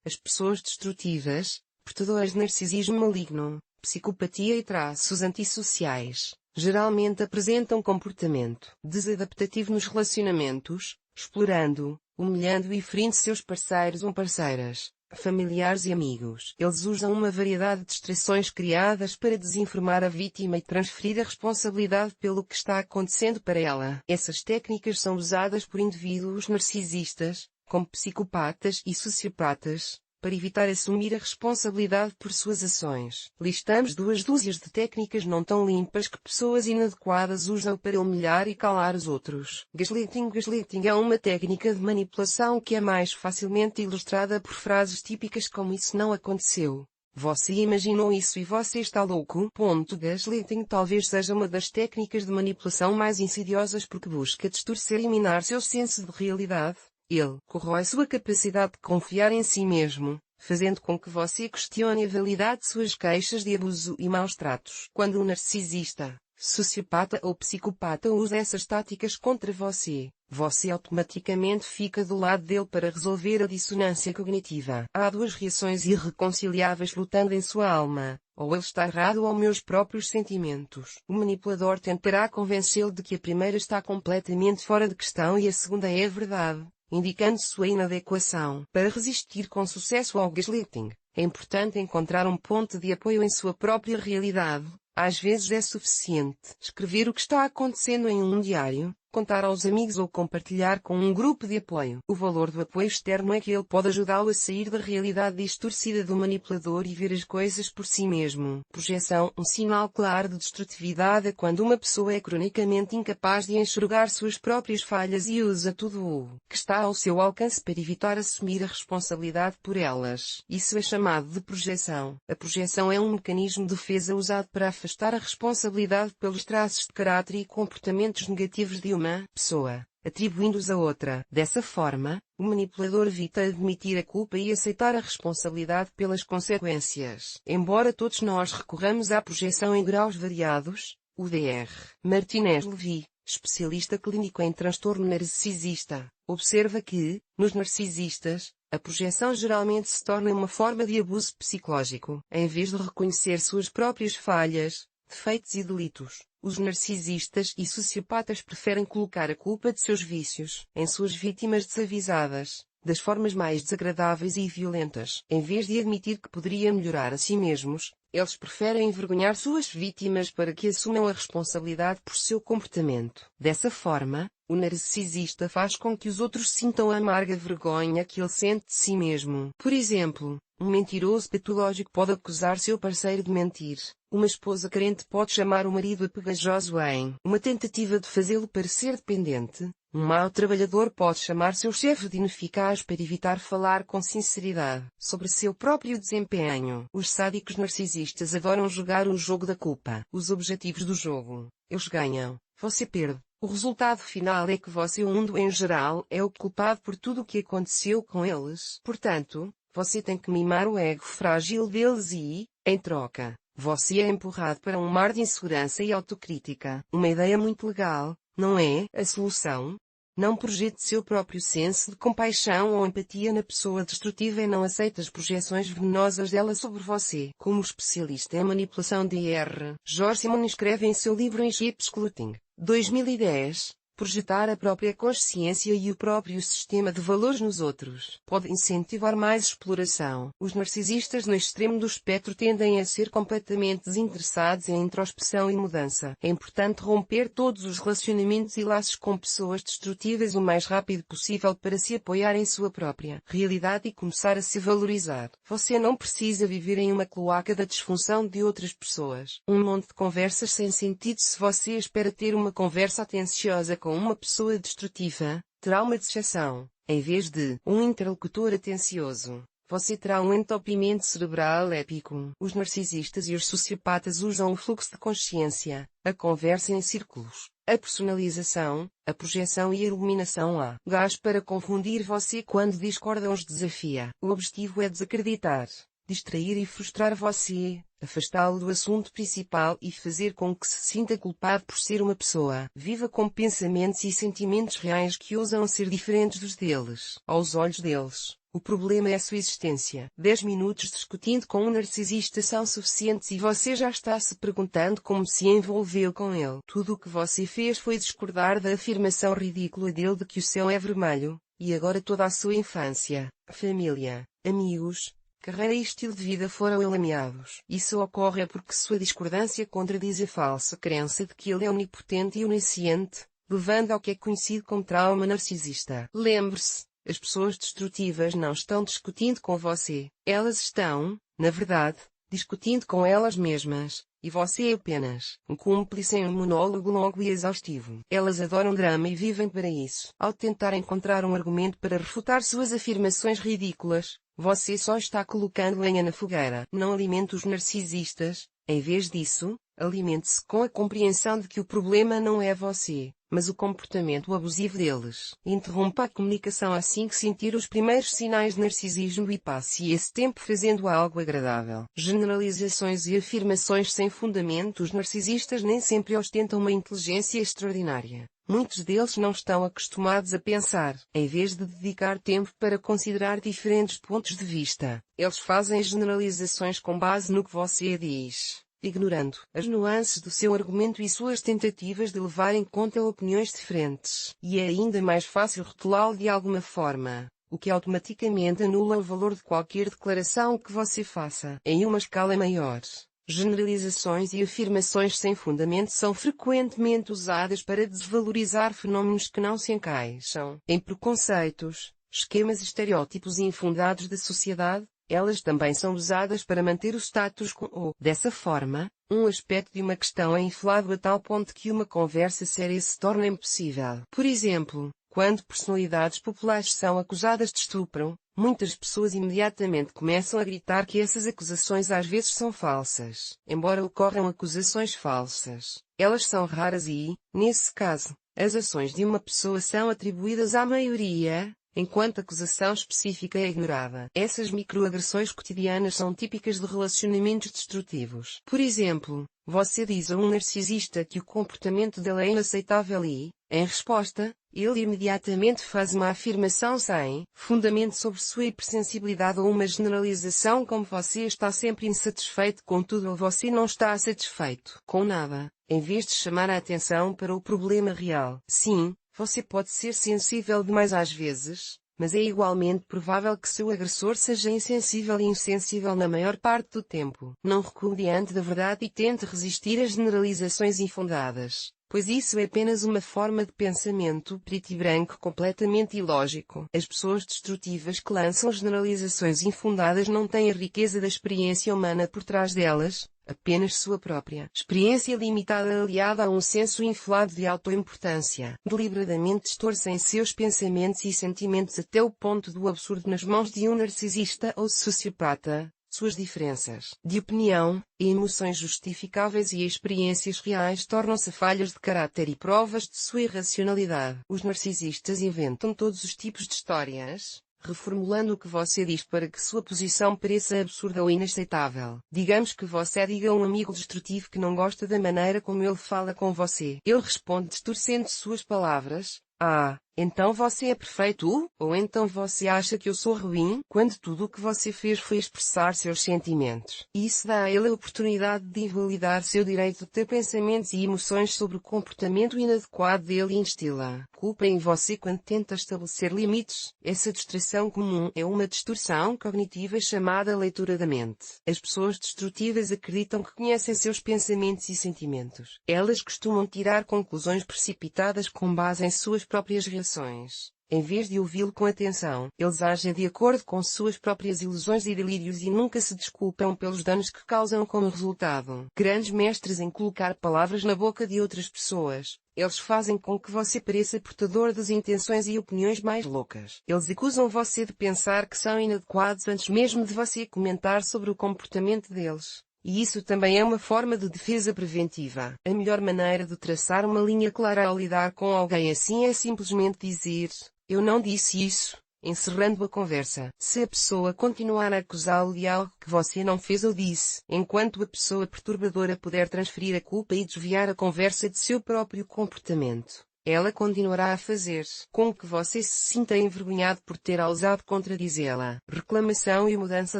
As pessoas destrutivas, portadoras de narcisismo maligno, psicopatia e traços antissociais, geralmente apresentam comportamento desadaptativo nos relacionamentos, explorando, humilhando e ferindo seus parceiros ou parceiras, familiares e amigos. Eles usam uma variedade de distrações criadas para desinformar a vítima e transferir a responsabilidade pelo que está acontecendo para ela. Essas técnicas são usadas por indivíduos narcisistas, como psicopatas e sociopatas, para evitar assumir a responsabilidade por suas ações. Listamos 2 dúzias de técnicas não tão limpas que pessoas inadequadas usam para humilhar e calar os outros. Gaslighting. Gaslighting é uma técnica de manipulação que é mais facilmente ilustrada por frases típicas como "isso não aconteceu", "você imaginou isso e você está louco". Gaslighting talvez seja uma das técnicas de manipulação mais insidiosas porque busca distorcer e minar seu senso de realidade. Ele corrói sua capacidade de confiar em si mesmo, fazendo com que você questione a validade de suas queixas de abuso e maus tratos. Quando um narcisista, sociopata ou psicopata usa essas táticas contra você, você automaticamente fica do lado dele para resolver a dissonância cognitiva. Há 2 reações irreconciliáveis lutando em sua alma: ou ele está errado ou meus próprios sentimentos. O manipulador tentará convencê-lo de que a primeira está completamente fora de questão e a segunda é a verdade, indicando sua inadequação. Para resistir com sucesso ao gaslighting, é importante encontrar um ponto de apoio em sua própria realidade. Às vezes é suficiente escrever o que está acontecendo em um diário, contar aos amigos ou compartilhar com um grupo de apoio. O valor do apoio externo é que ele pode ajudá-lo a sair da realidade distorcida do manipulador e ver as coisas por si mesmo. Projeção. Um sinal claro de destrutividade é quando uma pessoa é cronicamente incapaz de enxergar suas próprias falhas e usa tudo o que está ao seu alcance para evitar assumir a responsabilidade por elas. Isso é chamado de projeção. A projeção é um mecanismo de defesa usado para afastar a responsabilidade pelos traços de caráter e comportamentos negativos de uma pessoa, atribuindo-os a outra. Dessa forma, o manipulador evita admitir a culpa e aceitar a responsabilidade pelas consequências. Embora todos nós recorramos à projeção em graus variados, o Dr. Martinez Levy, especialista clínico em transtorno narcisista, observa que, nos narcisistas, a projeção geralmente se torna uma forma de abuso psicológico. Em vez de reconhecer suas próprias falhas, defeitos e delitos, os narcisistas e sociopatas preferem colocar a culpa de seus vícios em suas vítimas desavisadas, das formas mais desagradáveis e violentas. Em vez de admitir que poderia melhorar a si mesmos, eles preferem envergonhar suas vítimas para que assumam a responsabilidade por seu comportamento. Dessa forma, o narcisista faz com que os outros sintam a amarga vergonha que ele sente de si mesmo. Por exemplo, um mentiroso patológico pode acusar seu parceiro de mentir. Uma esposa carente pode chamar o marido pegajoso em uma tentativa de fazê-lo parecer dependente. Um mau trabalhador pode chamar seu chefe de ineficaz para evitar falar com sinceridade sobre seu próprio desempenho. Os sádicos narcisistas adoram jogar o jogo da culpa. Os objetivos do jogo: eles ganham, você perde. O resultado final é que você, o mundo em geral, é o culpado por tudo o que aconteceu com eles. Portanto, você tem que mimar o ego frágil deles e, em troca, você é empurrado para um mar de insegurança e autocrítica. Uma ideia muito legal, não é? A solução? Não projete seu próprio senso de compaixão ou empatia na pessoa destrutiva e não aceite as projeções venenosas dela sobre você. Como especialista em manipulação Dr. George Simon escreve em seu livro In Sheep's Clothing, 2010, projetar a própria consciência e o próprio sistema de valores nos outros pode incentivar mais exploração. Os narcisistas no extremo do espectro tendem a ser completamente desinteressados em introspecção e mudança. É importante romper todos os relacionamentos e laços com pessoas destrutivas o mais rápido possível para se apoiar em sua própria realidade e começar a se valorizar. Você não precisa viver em uma cloaca da disfunção de outras pessoas. Um monte de conversas sem sentido. Se você espera ter uma conversa atenciosa com uma pessoa destrutiva, terá uma dejeção. Em vez de um interlocutor atencioso, você terá um entupimento cerebral épico. Os narcisistas e os sociopatas usam o fluxo de consciência, a conversa em círculos, a personalização, a projeção e a iluminação a gás para confundir você quando discordam os desafia. O objetivo é desacreditar, distrair e frustrar você, afastá-lo do assunto principal e fazer com que se sinta culpado por ser uma pessoa. Viva com pensamentos e sentimentos reais que ousam ser diferentes dos deles. Aos olhos deles, o problema é a sua existência. 10 minutos discutindo com um narcisista são suficientes e você já está se perguntando como se envolveu com ele. Tudo o que você fez foi discordar da afirmação ridícula dele de que o céu é vermelho, e agora toda a sua infância, família, amigos, carreira e estilo de vida foram lameados. Isso ocorre porque sua discordância contradiz a falsa crença de que ele é onipotente e onisciente, levando ao que é conhecido como trauma narcisista. Lembre-se, as pessoas destrutivas não estão discutindo com você. Elas estão, na verdade, discutindo com elas mesmas, e você é apenas um cúmplice em um monólogo longo e exaustivo. Elas adoram drama e vivem para isso. Ao tentar encontrar um argumento para refutar suas afirmações ridículas, você só está colocando lenha na fogueira. Não alimente os narcisistas. Em vez disso, alimente-se com a compreensão de que o problema não é você, mas o comportamento abusivo deles. Interrompa a comunicação assim que sentir os primeiros sinais de narcisismo e passe esse tempo fazendo algo agradável. Generalizações e afirmações sem fundamento. Os narcisistas nem sempre ostentam uma inteligência extraordinária. Muitos deles não estão acostumados a pensar. Em vez de dedicar tempo para considerar diferentes pontos de vista, eles fazem generalizações com base no que você diz, ignorando as nuances do seu argumento e suas tentativas de levar em conta opiniões diferentes. E é ainda mais fácil rotulá-lo de alguma forma, o que automaticamente anula o valor de qualquer declaração que você faça. Em uma escala maior, generalizações e afirmações sem fundamento são frequentemente usadas para desvalorizar fenômenos que não se encaixam em preconceitos, esquemas e estereótipos infundados da sociedade. Elas também são usadas para manter o status quo. Dessa forma, um aspecto de uma questão é inflado a tal ponto que uma conversa séria se torna impossível. Por exemplo, quando personalidades populares são acusadas de estupro, muitas pessoas imediatamente começam a gritar que essas acusações às vezes são falsas. Embora ocorram acusações falsas, elas são raras e, nesse caso, as ações de uma pessoa são atribuídas à maioria, enquanto a acusação específica é ignorada. Essas microagressões cotidianas são típicas de relacionamentos destrutivos. Por exemplo, você diz a um narcisista que o comportamento dele é inaceitável e, em resposta, ele imediatamente faz uma afirmação sem fundamento sobre sua hipersensibilidade ou uma generalização como você está sempre insatisfeito com tudo ou você não está satisfeito com nada, em vez de chamar a atenção para o problema real. Sim, você pode ser sensível demais às vezes, mas é igualmente provável que seu agressor seja insensível e insensível na maior parte do tempo. Não recue diante da verdade e tente resistir a generalizações infundadas, pois isso é apenas uma forma de pensamento preto e branco completamente ilógico. As pessoas destrutivas que lançam generalizações infundadas não têm a riqueza da experiência humana por trás delas, apenas sua própria experiência limitada aliada a um senso inflado de autoimportância. Deliberadamente distorcem seus pensamentos e sentimentos até o ponto do absurdo nas mãos de um narcisista ou sociopata. Suas diferenças de opinião, emoções justificáveis e experiências reais tornam-se falhas de caráter e provas de sua irracionalidade. Os narcisistas inventam todos os tipos de histórias, reformulando o que você diz para que sua posição pareça absurda ou inaceitável. Digamos que você diga a um amigo destrutivo que não gosta da maneira como ele fala com você. Ele responde distorcendo suas palavras: "Ah, então você é perfeito?" Ou "Então você acha que eu sou ruim?" Quando tudo o que você fez foi expressar seus sentimentos. Isso dá a ele a oportunidade de invalidar seu direito de ter pensamentos e emoções sobre o comportamento inadequado dele e instila culpa em você quando tenta estabelecer limites. Essa distração comum é uma distorção cognitiva chamada leitura da mente. As pessoas destrutivas acreditam que conhecem seus pensamentos e sentimentos. Elas costumam tirar conclusões precipitadas com base em suas próprias reações. Em vez de ouvi-lo com atenção, eles agem de acordo com suas próprias ilusões e delírios e nunca se desculpam pelos danos que causam como resultado. Grandes mestres em colocar palavras na boca de outras pessoas, eles fazem com que você pareça portador das intenções e opiniões mais loucas. Eles acusam você de pensar que são inadequados antes mesmo de você comentar sobre o comportamento deles. E isso também é uma forma de defesa preventiva. A melhor maneira de traçar uma linha clara ao lidar com alguém assim é simplesmente dizer: "Eu não disse isso", encerrando a conversa. Se a pessoa continuar a acusá-lo de algo que você não fez ou disse, enquanto a pessoa perturbadora puder transferir a culpa e desviar a conversa de seu próprio comportamento, ela continuará a fazer com que você se sinta envergonhado por ter ousado contradizê-la. Reclamação e mudança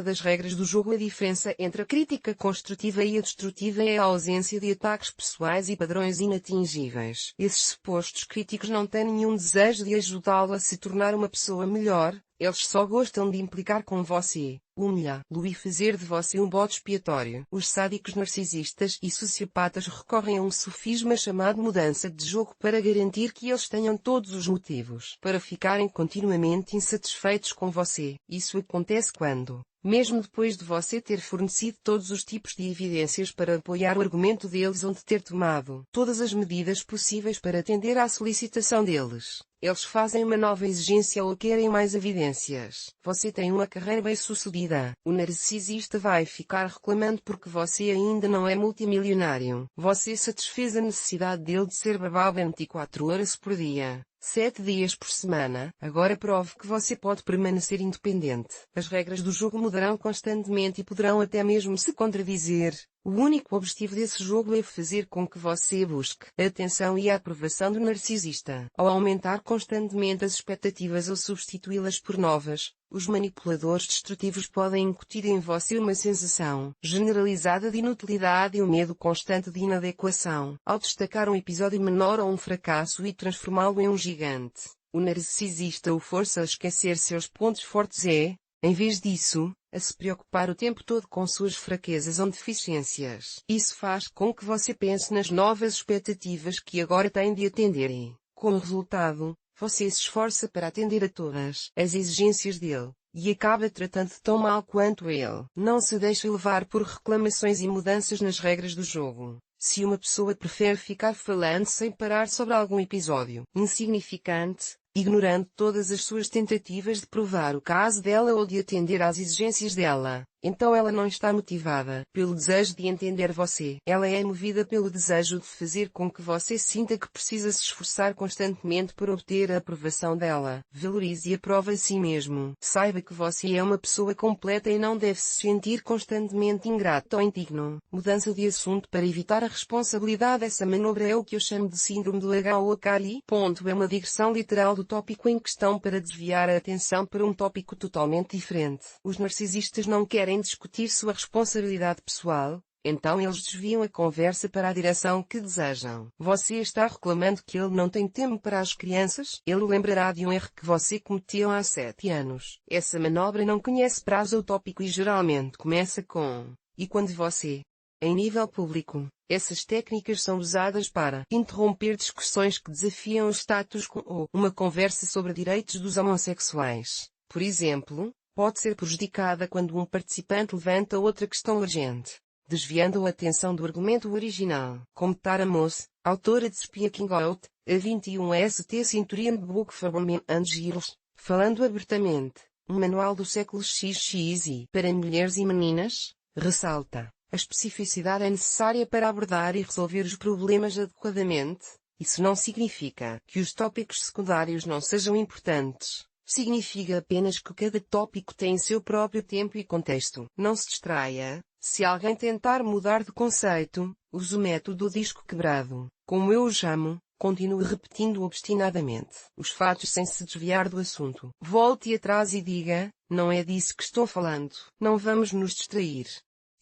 das regras do jogo. A diferença entre a crítica construtiva e a destrutiva é a ausência de ataques pessoais e padrões inatingíveis. Esses supostos críticos não têm nenhum desejo de ajudá-lo a se tornar uma pessoa melhor, eles só gostam de implicar com você, humilhá-lo e fazer de você um bode expiatório. Os sádicos narcisistas e sociopatas recorrem a um sofisma chamado mudança de jogo para garantir que eles tenham todos os motivos para ficarem continuamente insatisfeitos com você. Isso acontece quando, mesmo depois de você ter fornecido todos os tipos de evidências para apoiar o argumento deles ou de ter tomado todas as medidas possíveis para atender à solicitação deles, eles fazem uma nova exigência ou querem mais evidências. Você tem uma carreira bem-sucedida. O narcisista vai ficar reclamando porque você ainda não é multimilionário. Você satisfez a necessidade dele de ser babá 24 horas por dia, 7 dias por semana. Agora prove que você pode permanecer independente. As regras do jogo mudarão constantemente e poderão até mesmo se contradizer. O único objetivo desse jogo é fazer com que você busque a atenção e a aprovação do narcisista. Ao aumentar constantemente as expectativas ou substituí-las por novas, os manipuladores destrutivos podem incutir em você uma sensação generalizada de inutilidade e um medo constante de inadequação. Ao destacar um episódio menor ou um fracasso e transformá-lo em um gigante, o narcisista o força a esquecer seus pontos fortes e, em vez disso, a se preocupar o tempo todo com suas fraquezas ou deficiências. Isso faz com que você pense nas novas expectativas que agora tem de atender e, como resultado, você se esforça para atender a todas as exigências dele, e acaba tratando tão mal quanto ele. Não se deixe levar por reclamações e mudanças nas regras do jogo. Se uma pessoa prefere ficar falando sem parar sobre algum episódio insignificante, ignorando todas as suas tentativas de provar o caso dela ou de atender às exigências dela, então ela não está motivada pelo desejo de entender você. Ela é movida pelo desejo de fazer com que você sinta que precisa se esforçar constantemente para obter a aprovação dela. Valorize e aprove a si mesmo. Saiba que você é uma pessoa completa e não deve se sentir constantemente ingrato ou indigno. Mudança de assunto para evitar a responsabilidade. Essa manobra é o que eu chamo de síndrome do H.O.K.I. É uma digressão literal do tópico em questão para desviar a atenção para um tópico totalmente diferente. Os narcisistas não querem discutir sua responsabilidade pessoal, então eles desviam a conversa para a direção que desejam. Você está reclamando que ele não tem tempo para as crianças? Ele lembrará de um erro que você cometeu há 7 anos. Essa manobra não conhece prazo ou tópico e geralmente começa com "e quando você?". Em nível público, essas técnicas são usadas para interromper discussões que desafiam o status quo ou uma conversa sobre direitos dos homossexuais. Por exemplo, pode ser prejudicada quando um participante levanta outra questão urgente, desviando a atenção do argumento original. Como Tara Moss, autora de Speaking Out, a 21 St. Century Book for Women and Girls, falando abertamente, um manual do século XX e para mulheres e meninas, ressalta: a especificidade é necessária para abordar e resolver os problemas adequadamente. Isso não significa que os tópicos secundários não sejam importantes. Significa apenas que cada tópico tem seu próprio tempo e contexto. Não se distraia. Se alguém tentar mudar de conceito, use o método disco quebrado. Como eu o chamo, continue repetindo obstinadamente os fatos sem se desviar do assunto. Volte atrás e diga: não é disso que estou falando. Não vamos nos distrair.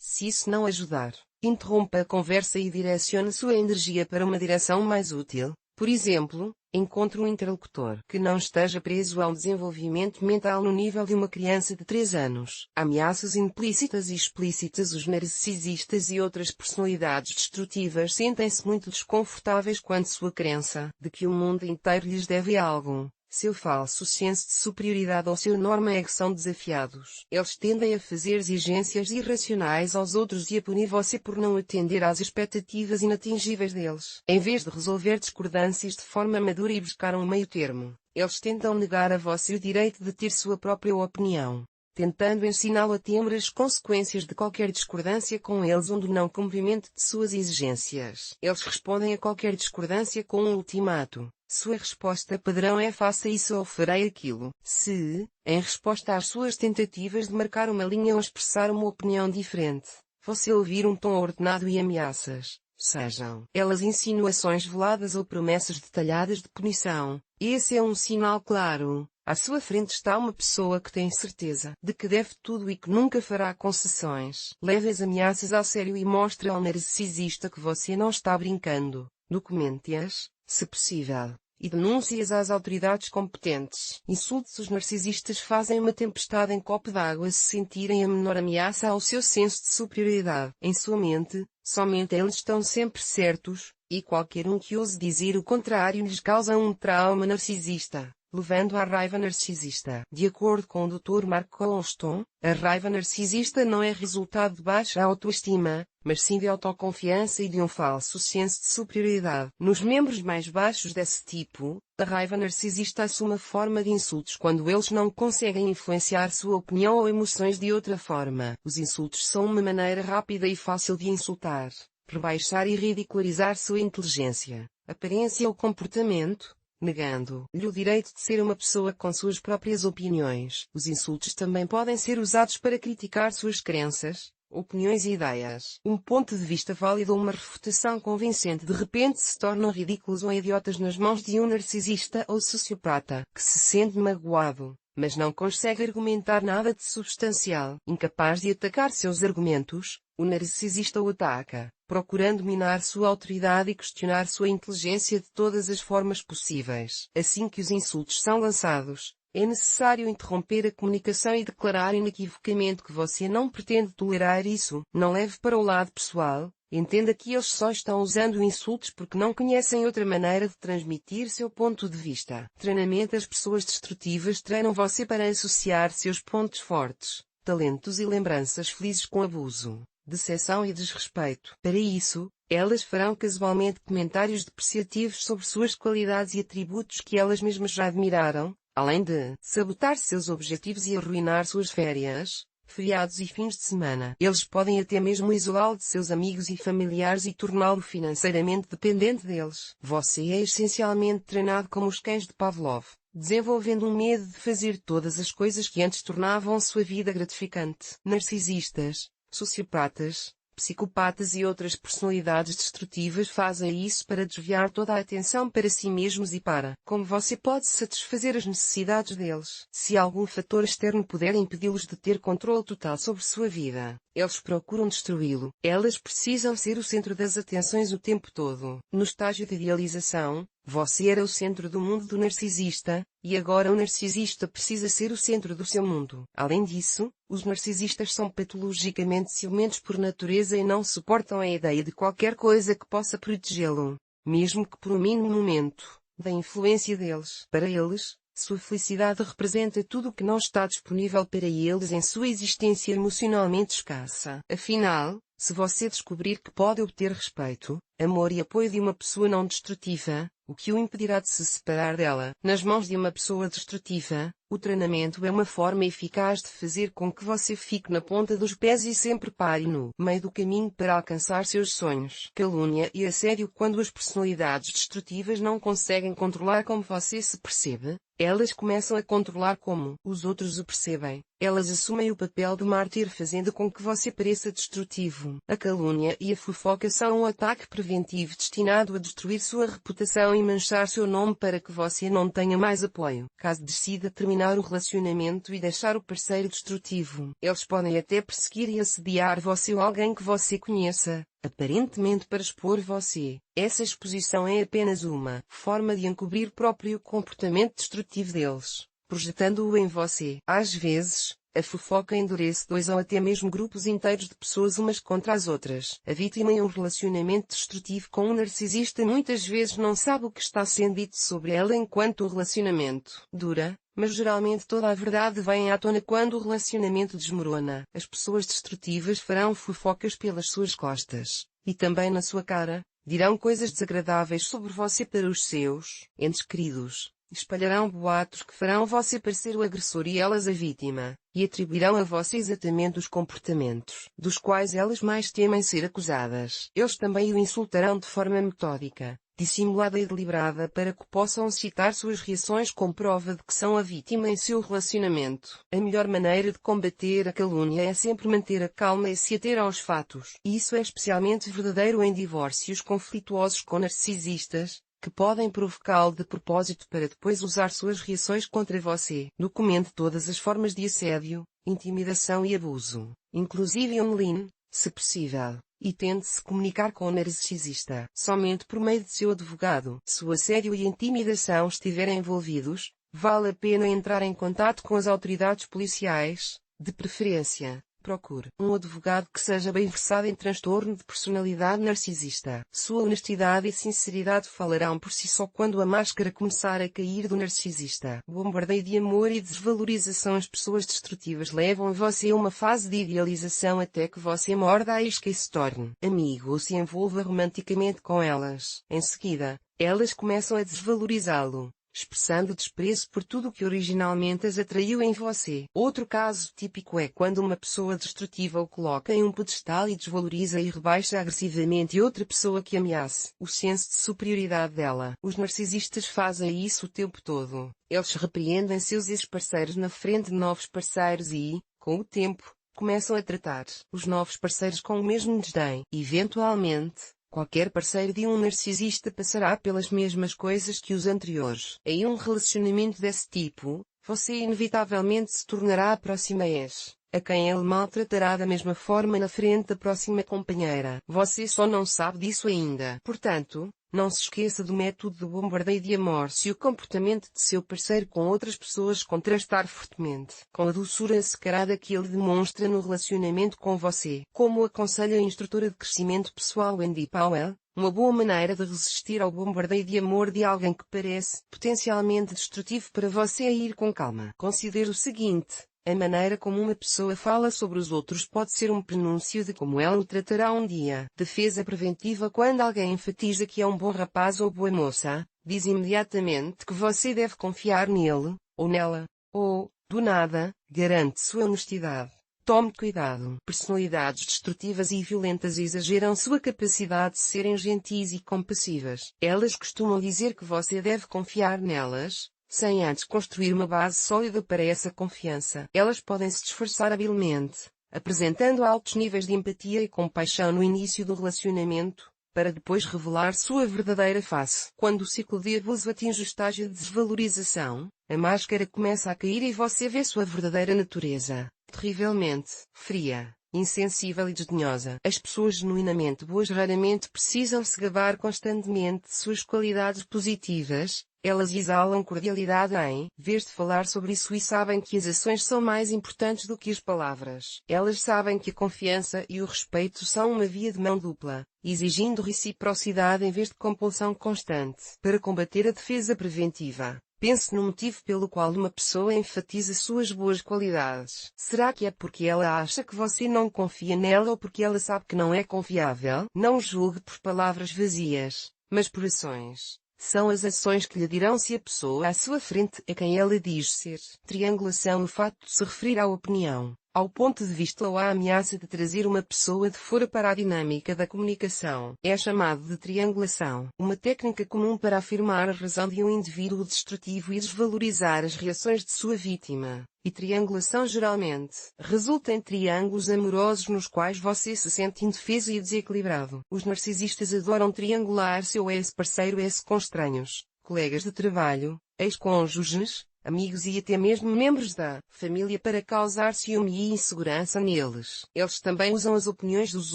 Se isso não ajudar, interrompa a conversa e direcione sua energia para uma direção mais útil. Por exemplo, encontre um interlocutor que não esteja preso a um desenvolvimento mental no nível de uma criança de 3 anos. Ameaças implícitas e explícitas. Os narcisistas e outras personalidades destrutivas sentem-se muito desconfortáveis quando sua crença de que o mundo inteiro lhes deve algo, seu falso senso de superioridade ou seu enorme ego são desafiados. Eles tendem a fazer exigências irracionais aos outros e a punir você por não atender às expectativas inatingíveis deles. Em vez de resolver discordâncias de forma madura e buscar um meio termo, eles tentam negar a você o direito de ter sua própria opinião. tentando ensiná-lo a temer as consequências de qualquer discordância com eles ou do não cumprimento de suas exigências. Eles respondem a qualquer discordância com um ultimato. Sua resposta padrão é faça isso ou farei aquilo. Se, em resposta às suas tentativas de marcar uma linha ou expressar uma opinião diferente, você ouvir um tom ordenado e ameaças, sejam elas insinuações veladas ou promessas detalhadas de punição, esse é um sinal claro. À sua frente está uma pessoa que tem certeza de que deve tudo e que nunca fará concessões. Leve as ameaças a sério e mostre ao narcisista que você não está brincando. Documente-as, se possível, e denuncie-as às autoridades competentes. Insultos. Os narcisistas fazem uma tempestade em copo d'água se sentirem a menor ameaça ao seu senso de superioridade. Em sua mente, somente eles estão sempre certos, e qualquer um que ouse dizer o contrário lhes causa um trauma narcisista, levando à raiva narcisista. De acordo com o Dr. Mark Colston, a raiva narcisista não é resultado de baixa autoestima, mas sim de autoconfiança e de um falso senso de superioridade. Nos membros mais baixos desse tipo, a raiva narcisista assume a forma de insultos quando eles não conseguem influenciar sua opinião ou emoções de outra forma. Os insultos são uma maneira rápida e fácil de insultar, rebaixar e ridicularizar sua inteligência, aparência ou comportamento, negando-lhe o direito de ser uma pessoa com suas próprias opiniões. Os insultos também podem ser usados para criticar suas crenças, opiniões e ideias. Um ponto de vista válido ou uma refutação convincente de repente se tornam ridículos ou idiotas nas mãos de um narcisista ou sociopata, que se sente magoado, mas não consegue argumentar nada de substancial. Incapaz de atacar seus argumentos, o narcisista o ataca, procurando minar sua autoridade e questionar sua inteligência de todas as formas possíveis. Assim que os insultos são lançados, é necessário interromper a comunicação e declarar inequivocamente que você não pretende tolerar isso. Não leve para o lado pessoal. Entenda que eles só estão usando insultos porque não conhecem outra maneira de transmitir seu ponto de vista. Treinamento. As pessoas destrutivas treinam você para associar seus pontos fortes, talentos e lembranças felizes com abuso, decepção e desrespeito. Para isso, elas farão casualmente comentários depreciativos sobre suas qualidades e atributos que elas mesmas já admiraram, além de sabotar seus objetivos e arruinar suas férias, feriados e fins de semana. Eles podem até mesmo isolá-lo de seus amigos e familiares e torná-lo financeiramente dependente deles. Você é essencialmente treinado como os cães de Pavlov, desenvolvendo um medo de fazer todas as coisas que antes tornavam sua vida gratificante. Narcisistas, sociopatas, psicopatas e outras personalidades destrutivas fazem isso para desviar toda a atenção para si mesmos e para como você pode satisfazer as necessidades deles. Se algum fator externo puder impedi-los de ter controle total sobre sua vida, eles procuram destruí-lo. Elas precisam ser o centro das atenções o tempo todo. No estágio de idealização, você era o centro do mundo do narcisista, e agora o narcisista precisa ser o centro do seu mundo. Além disso, os narcisistas são patologicamente ciumentos por natureza e não suportam a ideia de qualquer coisa que possa protegê-lo, mesmo que por um mínimo momento, da influência deles. Para eles, sua felicidade representa tudo o que não está disponível para eles em sua existência emocionalmente escassa. Afinal, se você descobrir que pode obter respeito, amor e apoio de uma pessoa não destrutiva, o que o impedirá de se separar dela? Nas mãos de uma pessoa destrutiva, o treinamento é uma forma eficaz de fazer com que você fique na ponta dos pés e sempre pare no meio do caminho para alcançar seus sonhos. Calúnia e assédio. Quando as personalidades destrutivas não conseguem controlar como você se percebe, elas começam a controlar como os outros o percebem. Elas assumem o papel do mártir fazendo com que você pareça destrutivo. A calúnia e a fofoca são um ataque preventivo destinado a destruir sua reputação e manchar seu nome para que você não tenha mais apoio. Caso decida terminar o relacionamento e deixar o parceiro destrutivo, eles podem até perseguir e assediar você ou alguém que você conheça, aparentemente para expor você. Essa exposição é apenas uma forma de encobrir o próprio comportamento destrutivo deles, projetando-o em você. Às vezes, a fofoca endurece dois ou até mesmo grupos inteiros de pessoas umas contra as outras. A vítima em um relacionamento destrutivo com um narcisista muitas vezes não sabe o que está sendo dito sobre ela enquanto o relacionamento dura, mas geralmente toda a verdade vem à tona quando o relacionamento desmorona. As pessoas destrutivas farão fofocas pelas suas costas, e também na sua cara, dirão coisas desagradáveis sobre você para os seus entes queridos, espalharão boatos que farão você parecer o agressor e elas a vítima, e atribuirão a você exatamente os comportamentos dos quais elas mais temem ser acusadas. Eles também o insultarão de forma metódica, dissimulada e deliberada para que possam citar suas reações como prova de que são a vítima em seu relacionamento. A melhor maneira de combater a calúnia é sempre manter a calma e se ater aos fatos. Isso é especialmente verdadeiro em divórcios conflituosos com narcisistas, que podem provocá-lo de propósito para depois usar suas reações contra você. Documente todas as formas de assédio, intimidação e abuso, inclusive online, se possível, e tente se comunicar com o narcisista somente por meio de seu advogado. Se o assédio e intimidação estiverem envolvidos, vale a pena entrar em contato com as autoridades policiais, de preferência. Procure um advogado que seja bem versado em transtorno de personalidade narcisista. Sua honestidade e sinceridade falarão por si só quando a máscara começar a cair do narcisista. Bombardeio de amor e desvalorização. As pessoas destrutivas levam você a uma fase de idealização até que você morda a isca e se torne amigo ou se envolva romanticamente com elas. Em seguida, elas começam a desvalorizá-lo, expressando desprezo por tudo que originalmente as atraiu em você. Outro caso típico é quando uma pessoa destrutiva o coloca em um pedestal e desvaloriza e rebaixa agressivamente outra pessoa que ameace o senso de superioridade dela. Os narcisistas fazem isso o tempo todo. Eles repreendem seus ex-parceiros na frente de novos parceiros e, com o tempo, começam a tratar os novos parceiros com o mesmo desdém. Eventualmente, qualquer parceiro de um narcisista passará pelas mesmas coisas que os anteriores. Em um relacionamento desse tipo, você inevitavelmente se tornará a próxima ex, a quem ele maltratará da mesma forma na frente da próxima companheira. Você só não sabe disso ainda. Portanto, não se esqueça do método de bombardeio de amor. Se o comportamento de seu parceiro com outras pessoas contrastar fortemente com a doçura açucarada que ele demonstra no relacionamento com você, como aconselha a instrutora de crescimento pessoal Wendy Powell, uma boa maneira de resistir ao bombardeio de amor de alguém que parece potencialmente destrutivo para você é ir com calma. Considere o seguinte: a maneira como uma pessoa fala sobre os outros pode ser um prenúncio de como ela o tratará um dia. Defesa preventiva. Quando alguém enfatiza que é um bom rapaz ou boa moça, diz imediatamente que você deve confiar nele, ou nela, ou, do nada, garante sua honestidade. Tome cuidado. Personalidades destrutivas e violentas exageram sua capacidade de serem gentis e compassivas. Elas costumam dizer que você deve confiar nelas, sem antes construir uma base sólida para essa confiança. Elas podem se disfarçar habilmente, apresentando altos níveis de empatia e compaixão no início do relacionamento, para depois revelar sua verdadeira face. Quando o ciclo de abuso atinge o estágio de desvalorização, a máscara começa a cair e você vê sua verdadeira natureza, terrivelmente fria, insensível e desdenhosa. As pessoas genuinamente boas raramente precisam se gabar constantemente de suas qualidades positivas. Elas exalam cordialidade em vez de falar sobre isso e sabem que as ações são mais importantes do que as palavras. Elas sabem que a confiança e o respeito são uma via de mão dupla, exigindo reciprocidade em vez de compulsão constante. Para combater a defesa preventiva, pense no motivo pelo qual uma pessoa enfatiza suas boas qualidades. Será que é porque ela acha que você não confia nela ou porque ela sabe que não é confiável? Não julgue por palavras vazias, mas por ações. São as ações que lhe dirão se a pessoa à sua frente é quem ela diz ser. Triangulação. O fato de se referir à opinião, ao ponto de vista ou à ameaça de trazer uma pessoa de fora para a dinâmica da comunicação é chamado de triangulação. Uma técnica comum para afirmar a razão de um indivíduo destrutivo e desvalorizar as reações de sua vítima. E triangulação geralmente resulta em triângulos amorosos nos quais você se sente indefeso e desequilibrado. Os narcisistas adoram triangular seu ex-parceiro com estranhos, colegas de trabalho, ex-cônjuges, amigos e até mesmo membros da família para causar ciúme e insegurança neles. Eles também usam as opiniões dos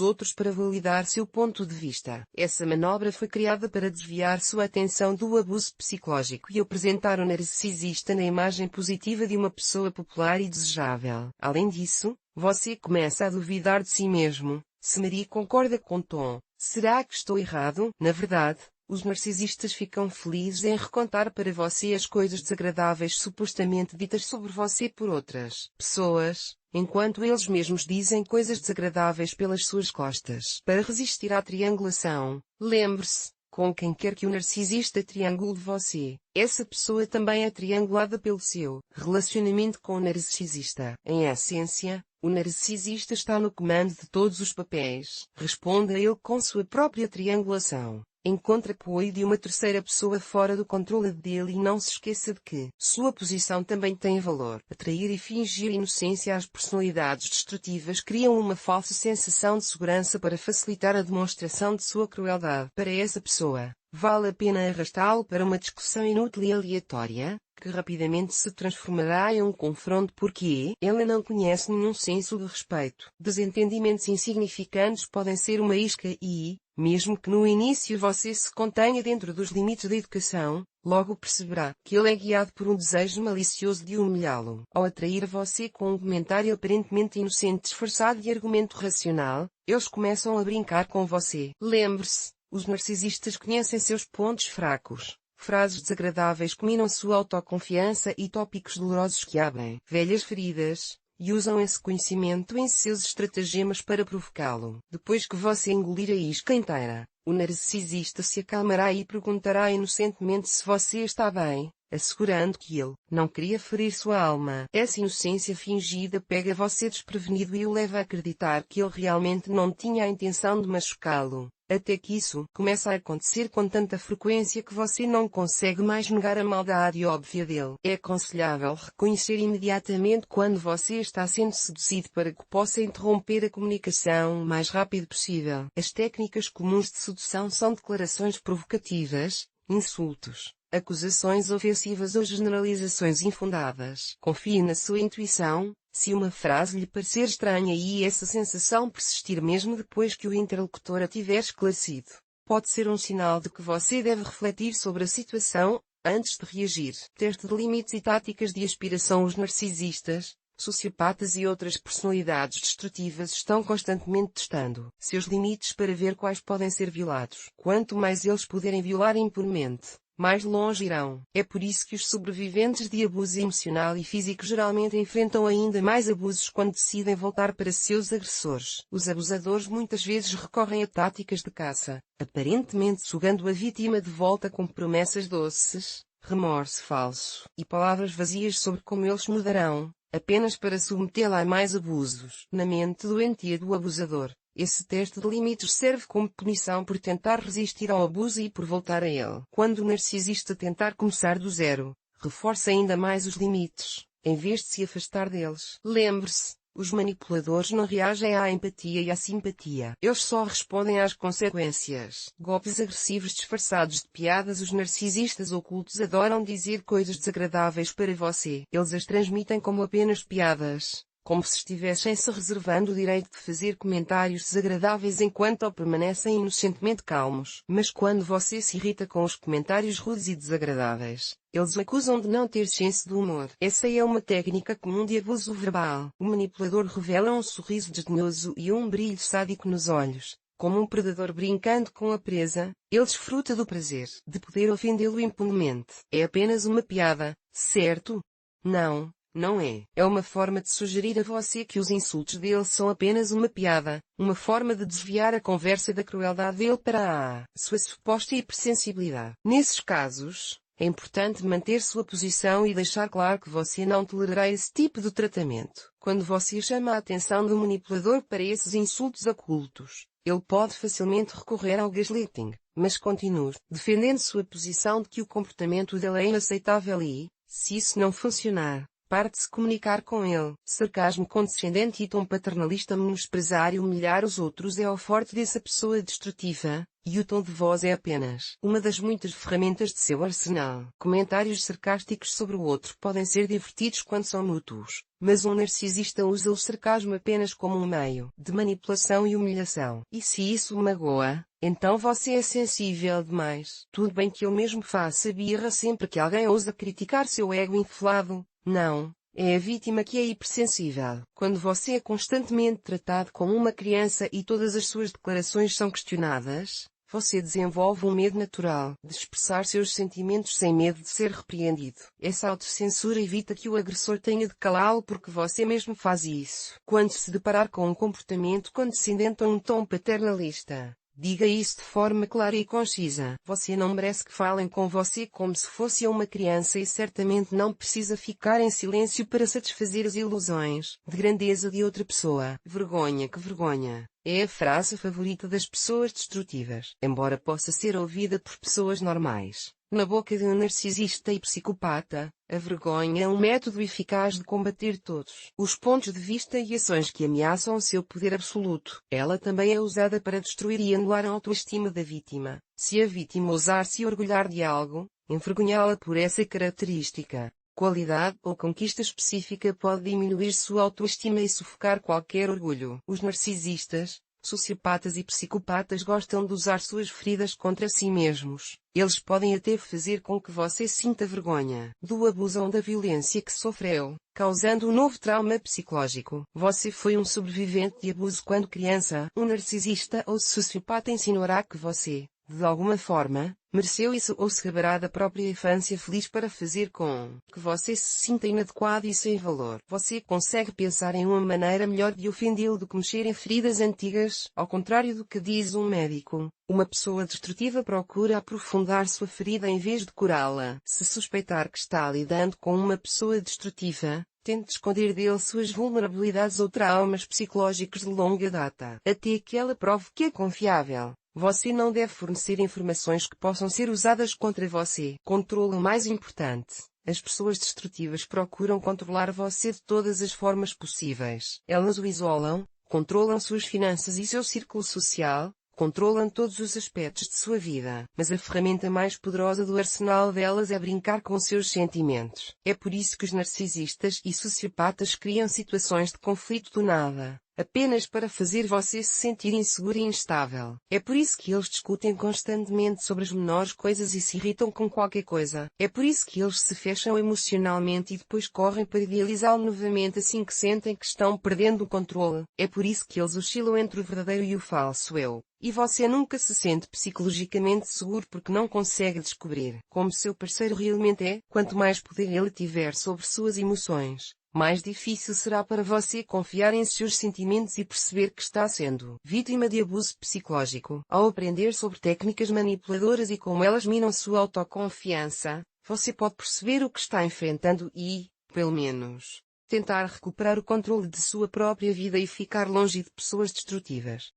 outros para validar seu ponto de vista. Essa manobra foi criada para desviar sua atenção do abuso psicológico e apresentar o narcisista na imagem positiva de uma pessoa popular e desejável. Além disso, você começa a duvidar de si mesmo. Se Maria concorda com Tom, será que estou errado? Na verdade, os narcisistas ficam felizes em recontar para você as coisas desagradáveis supostamente ditas sobre você por outras pessoas, enquanto eles mesmos dizem coisas desagradáveis pelas suas costas. Para resistir à triangulação, lembre-se, com quem quer que o narcisista triangule você, essa pessoa também é triangulada pelo seu relacionamento com o narcisista. Em essência, o narcisista está no comando de todos os papéis. Responda a ele com sua própria triangulação. Encontre apoio de uma terceira pessoa fora do controle dele e não se esqueça de que sua posição também tem valor. Atrair e fingir inocência às personalidades destrutivas criam uma falsa sensação de segurança para facilitar a demonstração de sua crueldade. Para essa pessoa, vale a pena arrastá-lo para uma discussão inútil e aleatória, que rapidamente se transformará em um confronto porque ele não conhece nenhum senso de respeito. Desentendimentos insignificantes podem ser uma isca e, mesmo que no início você se contenha dentro dos limites da educação, logo perceberá que ele é guiado por um desejo malicioso de humilhá-lo. Ao atrair você com um comentário aparentemente inocente disfarçado de argumento racional, eles começam a brincar com você. Lembre-se, os narcisistas conhecem seus pontos fracos. Frases desagradáveis que minam sua autoconfiança e tópicos dolorosos que abrem velhas feridas, e usam esse conhecimento em seus estratagemas para provocá-lo. Depois que você engolir a isca inteira, o narcisista se acalmará e perguntará inocentemente se você está bem, assegurando que ele não queria ferir sua alma. Essa inocência fingida pega você desprevenido e o leva a acreditar que ele realmente não tinha a intenção de machucá-lo. Até que isso começa a acontecer com tanta frequência que você não consegue mais negar a maldade óbvia dele. É aconselhável reconhecer imediatamente quando você está sendo seduzido para que possa interromper a comunicação o mais rápido possível. As técnicas comuns de sedução são declarações provocativas, insultos, acusações ofensivas ou generalizações infundadas. Confie na sua intuição. Se uma frase lhe parecer estranha e essa sensação persistir mesmo depois que o interlocutor a tiver esclarecido, pode ser um sinal de que você deve refletir sobre a situação, antes de reagir. Teste de limites e táticas de aspiração. Os narcisistas, sociopatas e outras personalidades destrutivas estão constantemente testando seus limites para ver quais podem ser violados. Quanto mais eles puderem violar impunemente, mais longe irão. É por isso que os sobreviventes de abuso emocional e físico geralmente enfrentam ainda mais abusos quando decidem voltar para seus agressores. Os abusadores muitas vezes recorrem a táticas de caça, aparentemente sugando a vítima de volta com promessas doces, remorso falso e palavras vazias sobre como eles mudarão, apenas para submetê-la a mais abusos. Na mente doentia do abusador, esse teste de limites serve como punição por tentar resistir ao abuso e por voltar a ele. Quando o narcisista tentar começar do zero, reforça ainda mais os limites, em vez de se afastar deles. Lembre-se, os manipuladores não reagem à empatia e à simpatia. Eles só respondem às consequências. Golpes agressivos disfarçados de piadas. Os narcisistas ocultos adoram dizer coisas desagradáveis para você. Eles as transmitem como apenas piadas, como se estivessem se reservando o direito de fazer comentários desagradáveis enquanto permanecem inocentemente calmos. Mas quando você se irrita com os comentários rudes e desagradáveis, eles o acusam de não ter senso de humor. Essa é uma técnica comum de abuso verbal. O manipulador revela um sorriso desdenhoso e um brilho sádico nos olhos, como um predador brincando com a presa. Ele desfruta do prazer de poder ofendê-lo impunemente. É apenas uma piada, certo? Não. Não é. É uma forma de sugerir a você que os insultos dele são apenas uma piada, uma forma de desviar a conversa da crueldade dele para a sua suposta hipersensibilidade. Nesses casos, é importante manter sua posição e deixar claro que você não tolerará esse tipo de tratamento. Quando você chama a atenção do manipulador para esses insultos ocultos, ele pode facilmente recorrer ao gaslighting, mas continue defendendo sua posição de que o comportamento dele é inaceitável e, se isso não funcionar, pare de se comunicar com ele. Sarcasmo condescendente e tom paternalista. Menosprezar e humilhar os outros é o forte dessa pessoa destrutiva, e o tom de voz é apenas uma das muitas ferramentas de seu arsenal. Comentários sarcásticos sobre o outro podem ser divertidos quando são mútuos, mas um narcisista usa o sarcasmo apenas como um meio de manipulação e humilhação. E se isso o magoa, então você é sensível demais. Tudo bem que ele mesmo faça birra sempre que alguém ousa criticar seu ego inflado. Não, é a vítima que é hipersensível. Quando você é constantemente tratado como uma criança e todas as suas declarações são questionadas, você desenvolve um medo natural de expressar seus sentimentos sem medo de ser repreendido. Essa autocensura evita que o agressor tenha de calá-lo porque você mesmo faz isso. Quando se deparar com um comportamento condescendente ou um tom paternalista, Diga isso de forma clara e concisa. Você não merece que falem com você como se fosse uma criança e certamente não precisa ficar em silêncio para satisfazer as ilusões de grandeza de outra pessoa. Vergonha, que vergonha! É a frase favorita das pessoas destrutivas, embora possa ser ouvida por pessoas normais. Na boca de um narcisista e psicopata, a vergonha é um método eficaz de combater todos os pontos de vista e ações que ameaçam o seu poder absoluto. Ela também é usada para destruir e anular a autoestima da vítima. Se a vítima ousar se orgulhar de algo, envergonhá-la por essa característica, qualidade ou conquista específica pode diminuir sua autoestima e sufocar qualquer orgulho. Os narcisistas, sociopatas e psicopatas gostam de usar suas feridas contra si mesmos. Eles podem até fazer com que você sinta vergonha do abuso ou da violência que sofreu, causando um novo trauma psicológico. Você foi um sobrevivente de abuso quando criança. Um narcisista ou sociopata insinuará que você, de alguma forma, mereceu isso ou se gabará da própria infância feliz para fazer com que você se sinta inadequado e sem valor. Você consegue pensar em uma maneira melhor de ofendê-lo do que mexer em feridas antigas, ao contrário do que diz um médico. Uma pessoa destrutiva procura aprofundar sua ferida em vez de curá-la. Se suspeitar que está lidando com uma pessoa destrutiva, tente esconder dele suas vulnerabilidades ou traumas psicológicos de longa data, até que ela prove que é confiável. Você não deve fornecer informações que possam ser usadas contra você. Controle mais importante. As pessoas destrutivas procuram controlar você de todas as formas possíveis. Elas o isolam, controlam suas finanças e seu círculo social, controlam todos os aspectos de sua vida. Mas a ferramenta mais poderosa do arsenal delas é brincar com seus sentimentos. É por isso que os narcisistas e sociopatas criam situações de conflito do nada, apenas para fazer você se sentir inseguro e instável. É por isso que eles discutem constantemente sobre as menores coisas e se irritam com qualquer coisa. É por isso que eles se fecham emocionalmente e depois correm para idealizá-lo novamente assim que sentem que estão perdendo o controle. É por isso que eles oscilam entre o verdadeiro e o falso eu. E você nunca se sente psicologicamente seguro porque não consegue descobrir como seu parceiro realmente é. Quanto mais poder ele tiver sobre suas emoções, mais difícil será para você confiar em seus sentimentos e perceber que está sendo vítima de abuso psicológico. Ao aprender sobre técnicas manipuladoras e como elas minam sua autoconfiança, você pode perceber o que está enfrentando e, pelo menos, tentar recuperar o controle de sua própria vida e ficar longe de pessoas destrutivas.